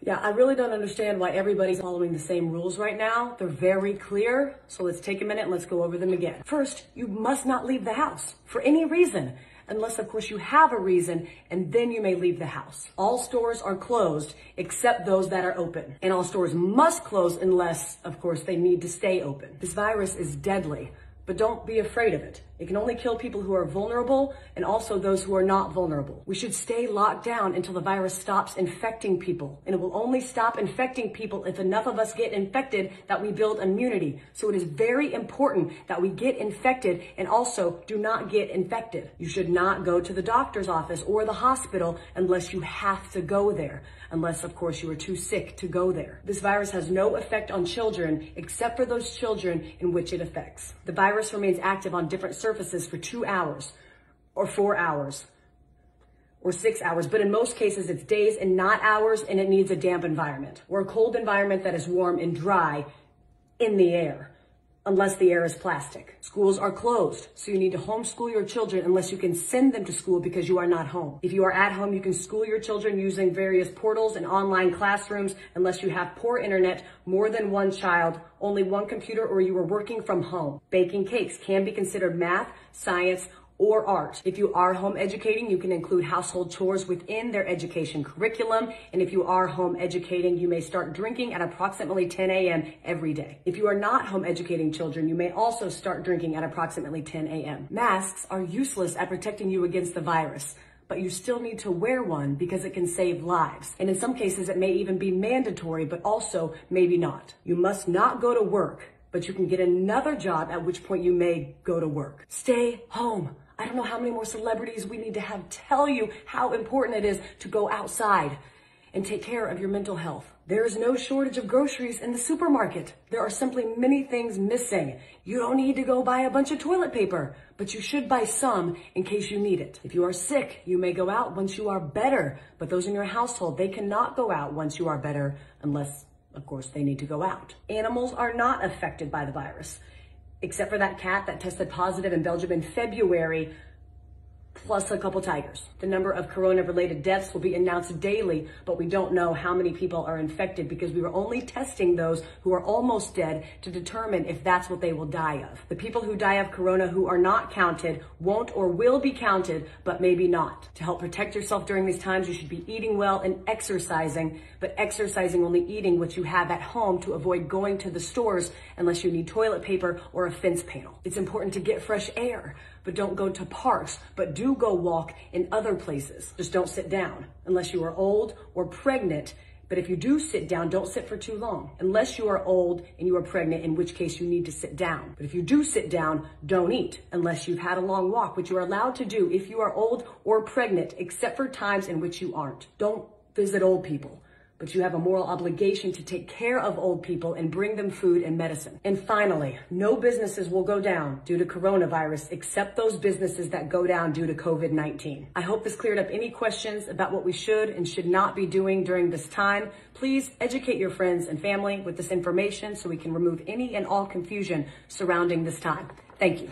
Yeah, I really don't understand why everybody's following the same rules right now. They're very clear. So let's take a minute and let's go over them again. First, you must not leave the house for any reason, unless of course you have a reason, and then you may leave the house. All stores are closed except those that are open. And all stores must close unless, of course, they need to stay open. This virus is deadly, but don't be afraid of it. It can only kill people who are vulnerable and also those who are not vulnerable. We should stay locked down until the virus stops infecting people. And it will only stop infecting people if enough of us get infected that we build immunity. So it is very important that we get infected and also do not get infected. You should not go to the doctor's office or the hospital unless you have to go there. Unless, of course, you are too sick to go there. This virus has no effect on children except for those children in which it affects. The virus remains active on different surfaces for 2 hours or 4 hours or 6 hours, but in most cases it's days and not hours, and it needs a damp environment or a cold environment that is warm and dry in the air, unless the air is plastic. Schools are closed, so you need to homeschool your children unless you can send them to school because you are not home. If you are at home, you can school your children using various portals and online classrooms unless you have poor internet, more than one child, only one computer, or you are working from home. Baking cakes can be considered math, science, or art. If you are home educating, you can include household chores within their education curriculum. And if you are home educating, you may start drinking at approximately 10 a.m. every day. If you are not home educating children, you may also start drinking at approximately 10 a.m. Masks are useless at protecting you against the virus, but you still need to wear one because it can save lives. And in some cases, it may even be mandatory, but also maybe not. You must not go to work, but you can get another job, at which point you may go to work. Stay home. I don't know how many more celebrities we need to have tell you how important it is to go outside and take care of your mental health. There is no shortage of groceries in the supermarket. There are simply many things missing. You don't need to go buy a bunch of toilet paper, but you should buy some in case you need it. If you are sick, you may go out once you are better, but those in your household, they cannot go out once you are better unless, of course, they need to go out. Animals are not affected by the virus, except for that cat that tested positive in Belgium in February, plus a couple tigers. The number of corona-related deaths will be announced daily, but we don't know how many people are infected because we were only testing those who are almost dead to determine if that's what they will die of. The people who die of corona who are not counted won't or will be counted, but maybe not. To help protect yourself during these times, you should be eating well and exercising, but exercising only eating what you have at home to avoid going to the stores unless you need toilet paper or a fence panel. It's important to get fresh air, but don't go to parks, but do go walk in other places. Just don't sit down unless you are old or pregnant. But if you do sit down, don't sit for too long, unless you are old and you are pregnant, in which case you need to sit down. But if you do sit down, don't eat unless you've had a long walk, which you are allowed to do if you are old or pregnant, except for times in which you aren't. Don't visit old people, but you have a moral obligation to take care of old people and bring them food and medicine. And finally, no businesses will go down due to coronavirus except those businesses that go down due to COVID-19. I hope this cleared up any questions about what we should and should not be doing during this time. Please educate your friends and family with this information so we can remove any and all confusion surrounding this time. Thank you.